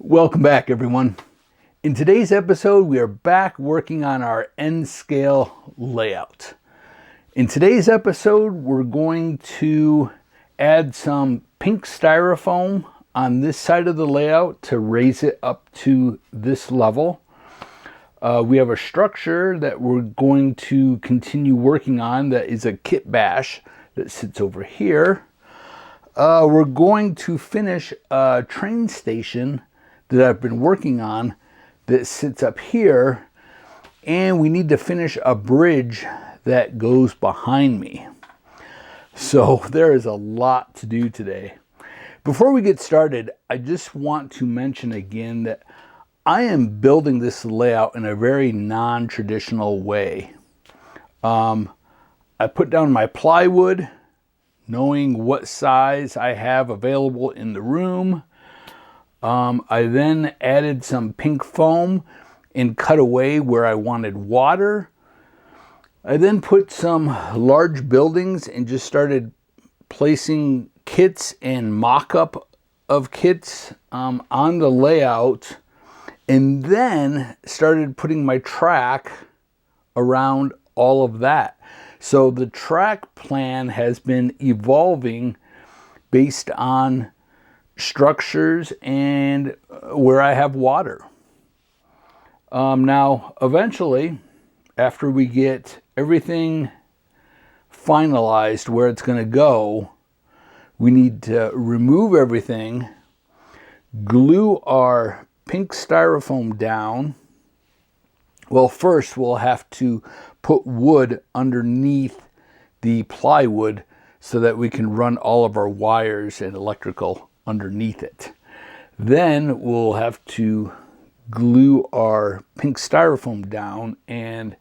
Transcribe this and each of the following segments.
Welcome back, everyone. In today's episode, we are back working on our end scale layout. In today's episode, we're going to add some pink styrofoam on this side of the layout to raise it up to this level. We have a structure that we're going to continue working on that is a kit bash that sits over here. We're going to finish a train station that I've been working on that sits up here, and we need to finish a bridge that goes behind me. So there is a lot to do today. Before we get started, I just want to mention again that I am building this layout in a very non-traditional way. I put down my plywood, knowing what size I have available in the room. I then added some pink foam and cut away where I wanted water. I then put some large buildings and just started placing kits and mock-up of kits on the layout, and then started putting my track around all of that. So the track plan has been evolving based on structures and where I have water. Now, eventually, after we get everything finalized where it's going to go, we need to remove everything, glue our pink styrofoam down. Well, first we'll have to put wood underneath the plywood so that we can run all of our wires and electrical underneath it. Then we'll have to glue our pink styrofoam down, and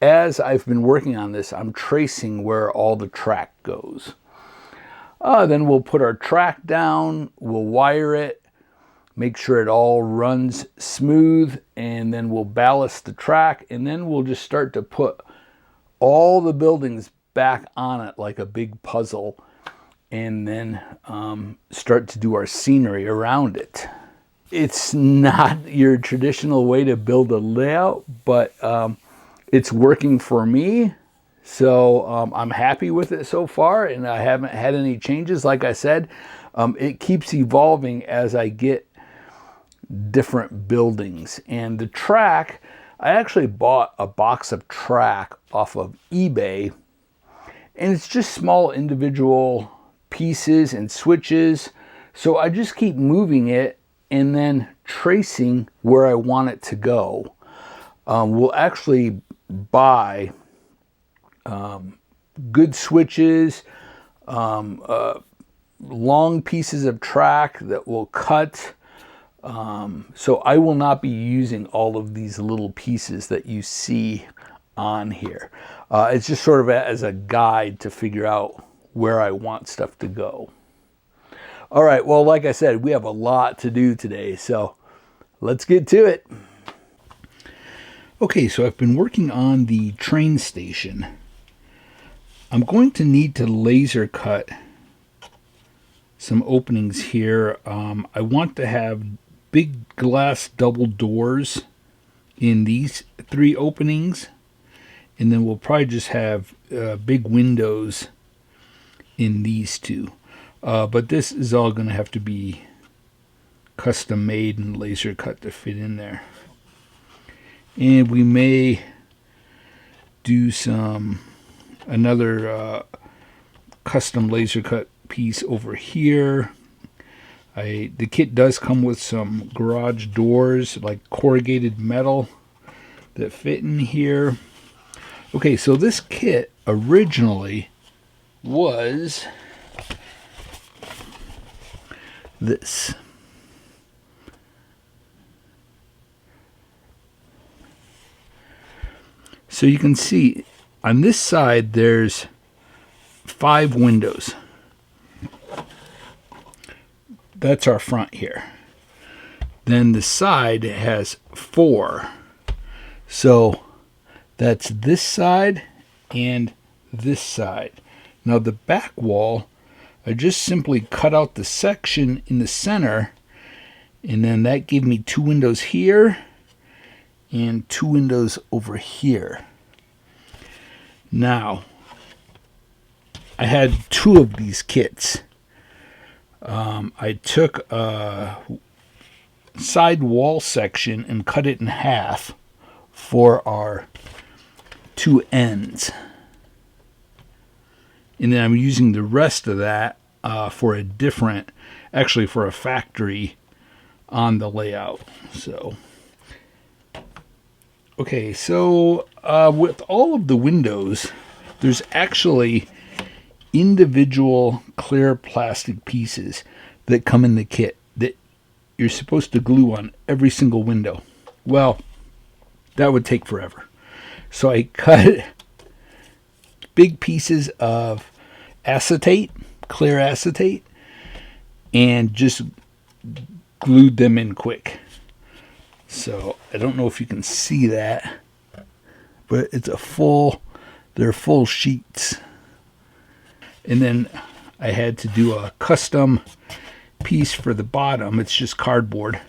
as I've been working on this, I'm tracing where all the track goes. Then we'll put our track down, we'll wire it, make sure it all runs smooth, and then we'll ballast the track, and then we'll just start to put all the buildings back on it like a big puzzle, and then start to do our scenery around it. It's not your traditional way to build a layout, but it's working for me. So I'm happy with it so far, and I haven't had any changes. Like I said, it keeps evolving as I get different buildings. And the track, I actually bought a box of track off of eBay, and it's just small individual pieces and switches. So I just keep moving it and then tracing where I want it to go. We'll actually buy good switches, long pieces of track that will cut. So I will not be using all of these little pieces that you see on here. It's just sort of as a guide to figure out where I want stuff to go. All right, well, like I said, we have a lot to do today, so let's get to it. Okay, so I've been working on the train station. I'm going to need to laser cut some openings here. I want to have big glass double doors in these three openings, and then we'll probably just have big windows in these two. But this is all going to have to be custom made and laser cut to fit in there. And we may do another custom laser cut piece over here. The kit does come with some garage doors, like corrugated metal, that fit in here. Okay, so this kit originally was this. So you can see on this side there's 5 windows. That's our front here. Then the side has 4. So that's this side and this side. Now the back wall, I just simply cut out the section in the center And then that gave me 2 windows here and 2 windows over here. Now, I had 2 of these kits. I took a side wall section and cut it in half for our 2 ends. And then I'm using the rest of that for a different, actually for a factory on the layout. So, okay, so with all of the windows, there's actually individual clear plastic pieces that come in the kit that you're supposed to glue on every single window. Well, that would take forever. So I cut big pieces of acetate, clear acetate, and just glued them in quick. So I don't know if you can see that, but it's they're full sheets. And then I had to do a custom piece for the bottom. It's just cardboard.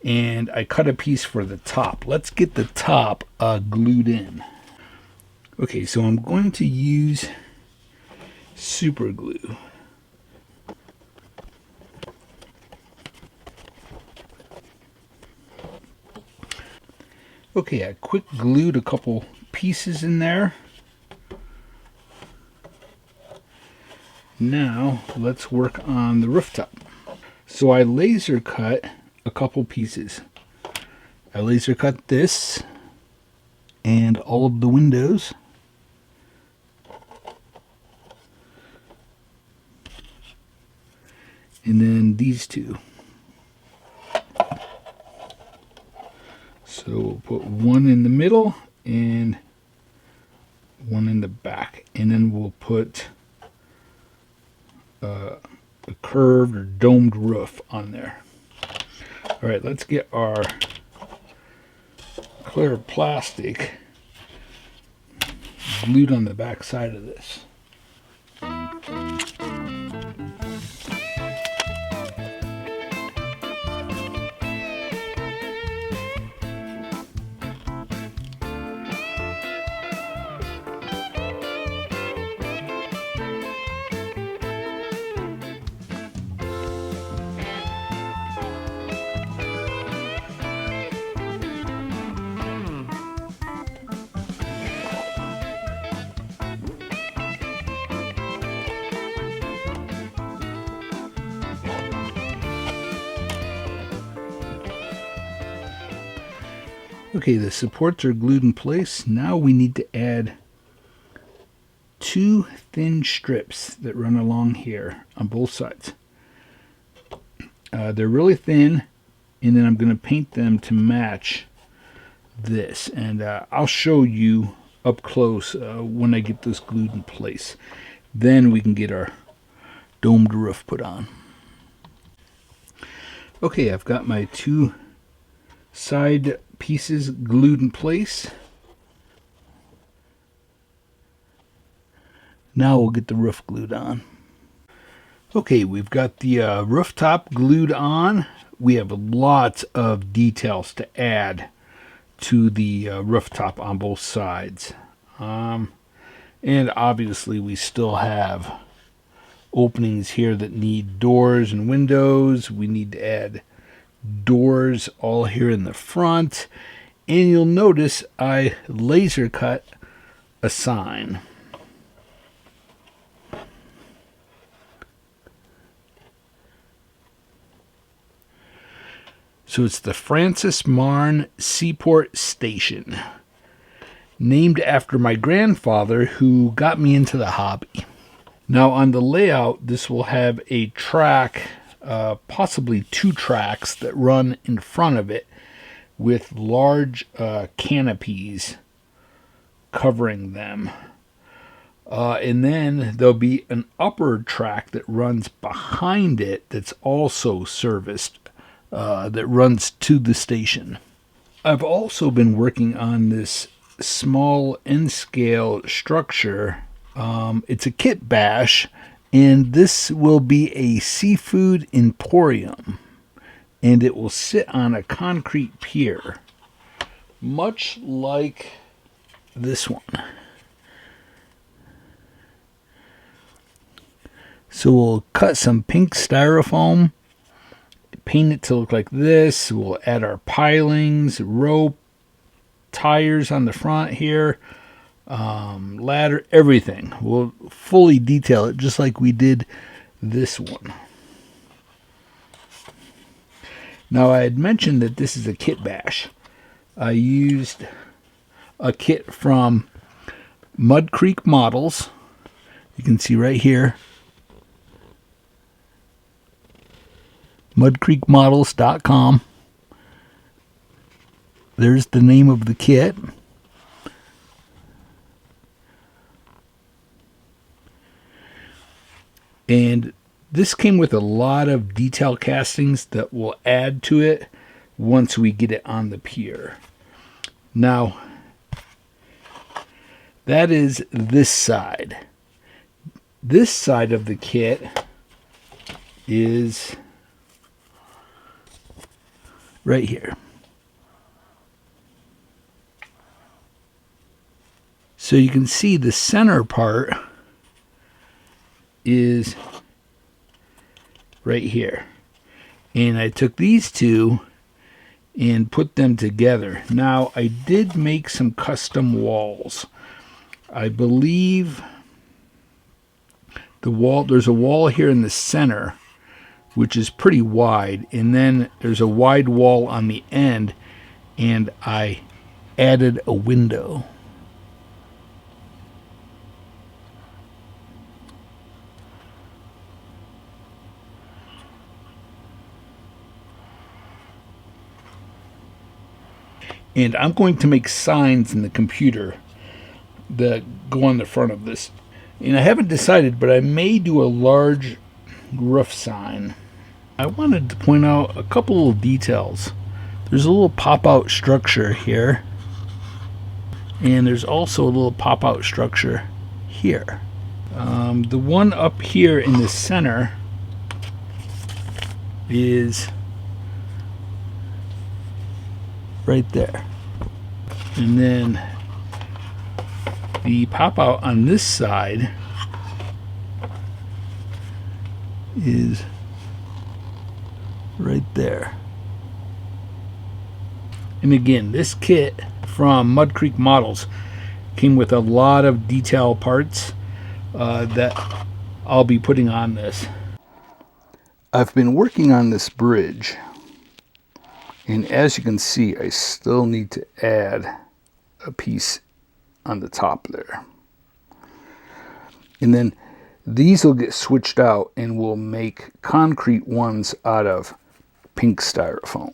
And I cut a piece for the top. Let's get the top glued in. Okay, so I'm going to use super glue. Okay, I quick glued a couple pieces in there. Now let's work on the rooftop. So I laser cut a couple pieces. I laser cut this and all of the windows. And then these 2. So we'll put one in the middle and one in the back. And then we'll put a curved or domed roof on there. All right, let's get our clear plastic glued on the back side of this. Okay, the supports are glued in place. Now we need to add 2 thin strips that run along here on both sides. They're really thin, and then I'm going to paint them to match this. And I'll show you up close when I get this glued in place. Then we can get our domed roof put on. Okay, I've got my 2 side pieces glued in place. Now we'll get the roof glued on. Okay, we've got the rooftop glued on. We have lots of details to add to the rooftop on both sides. And obviously we still have openings here that need doors and windows. We need to add doors all here in the front, and you'll notice I laser cut a sign. So it's the Francis Marne Seaport Station, named after my grandfather who got me into the hobby. Now on the layout, this will have a track, possibly 2 tracks that run in front of it with large canopies covering them. And then there'll be an upper track that runs behind it that's also serviced, that runs to the station. I've also been working on this small N-scale structure. It's a kit bash, and this will be a seafood emporium. and it will sit on a concrete pier, much like this one. So we'll cut some pink styrofoam, paint it to look like this. We'll add our pilings, rope, tires on the front here, ladder, everything. We'll fully detail it just like we did this one. Now, I had mentioned that this is a kit bash. I used a kit from Mud Creek Models. You can see right here, mudcreekmodels.com. There's the name of the kit. And this came with a lot of detail castings that we'll add to it once we get it on the pier. Now, that is this side. This side of the kit is right here. So you can see the center part is right here. And I took these two and put them together. Now, I did make some custom walls. I believe there's a wall here in the center, which is pretty wide, and then there's a wide wall on the end, and I added a window. And I'm going to make signs in the computer that go on the front of this. And I haven't decided, but I may do a large roof sign. I wanted to point out a couple of details. There's a little pop-out structure here. And there's also a little pop-out structure here. The one up here in the center is right there. And then the pop out on this side is right there. And again, this kit from Mud Creek Models came with a lot of detail parts that I'll be putting on this. I've been working on this bridge, and as you can see, I still need to add a piece on the top there. And then these will get switched out and we'll make concrete ones out of pink styrofoam.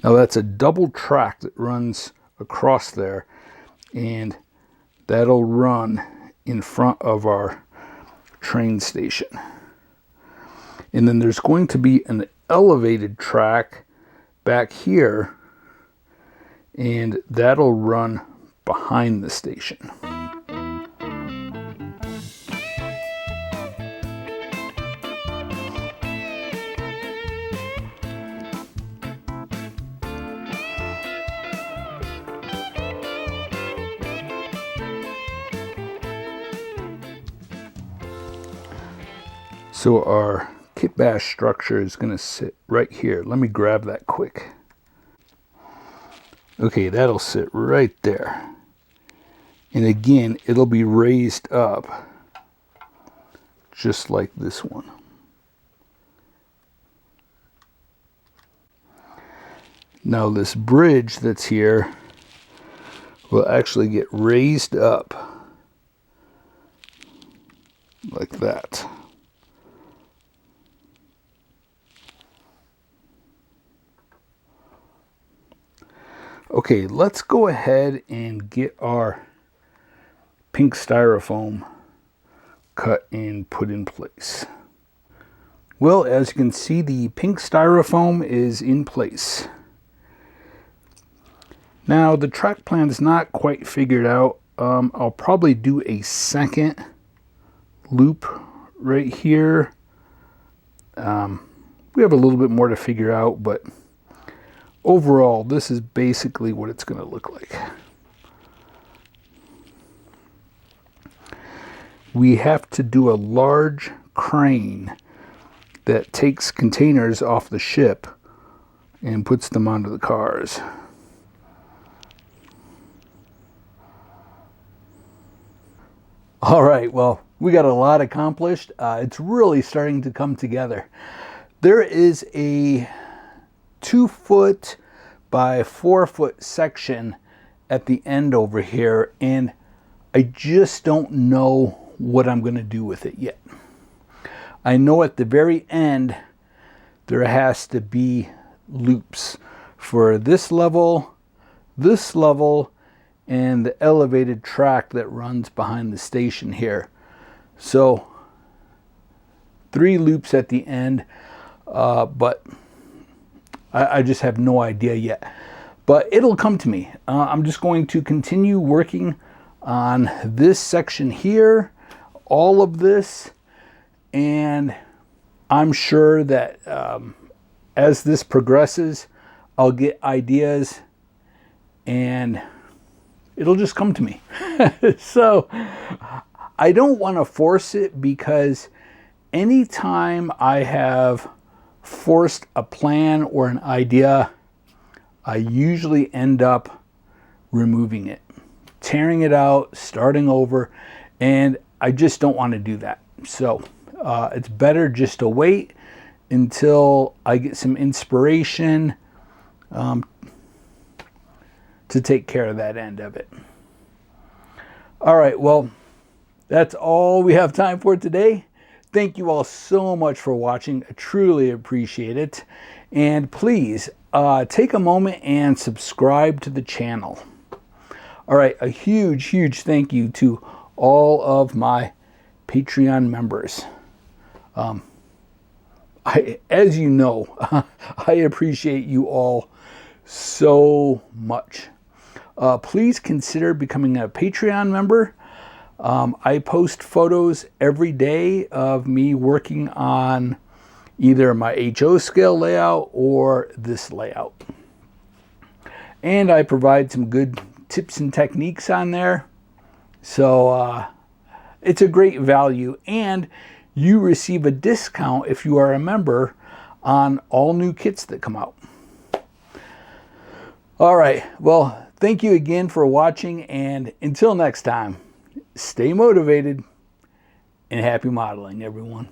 Now that's a double track that runs across there, and that'll run in front of our train station. And then there's going to be an elevated track back here, and that'll run behind the station. So our kit bash structure is going to sit right here. Let me grab that quick. Okay, that'll sit right there. And again, it'll be raised up just like this one. Now this bridge that's here will actually get raised up like that. Okay, let's go ahead and get our pink styrofoam cut and put in place. Well, as you can see, the pink styrofoam is in place. Now, the track plan is not quite figured out. I'll probably do a second loop right here We have a little bit more to figure out, but overall, this is basically what it's going to look like. We have to do a large crane that takes containers off the ship and puts them onto the cars. All right, well, we got a lot accomplished. It's really starting to come together. There is a 2-foot by 4-foot section at the end over here, and I just don't know what I'm going to do with it yet. I know at the very end there has to be loops for this level, and the elevated track that runs behind the station here. So 3 loops at the end, but I just have no idea yet. But it'll come to me. I'm just going to continue working on this section here, all of this, and I'm sure that as this progresses, I'll get ideas and it'll just come to me. So I don't want to force it, because anytime I have forced a plan or an idea, I usually end up removing it, tearing it out, starting over, and I just don't want to do that. So it's better just to wait until I get some inspiration to take care of that end of it. All right, well, that's all we have time for today. Thank you all so much for watching. I truly appreciate it. And please take a moment and subscribe to the channel. All right, a huge thank you to all of my Patreon members. As you know, I appreciate you all so much. Please consider becoming a Patreon member. I post photos every day of me working on either my HO scale layout or this layout. And I provide some good tips and techniques on there. So it's a great value, and you receive a discount if you are a member on all new kits that come out. All right, well, thank you again for watching, and until next time, stay motivated and happy modeling, everyone.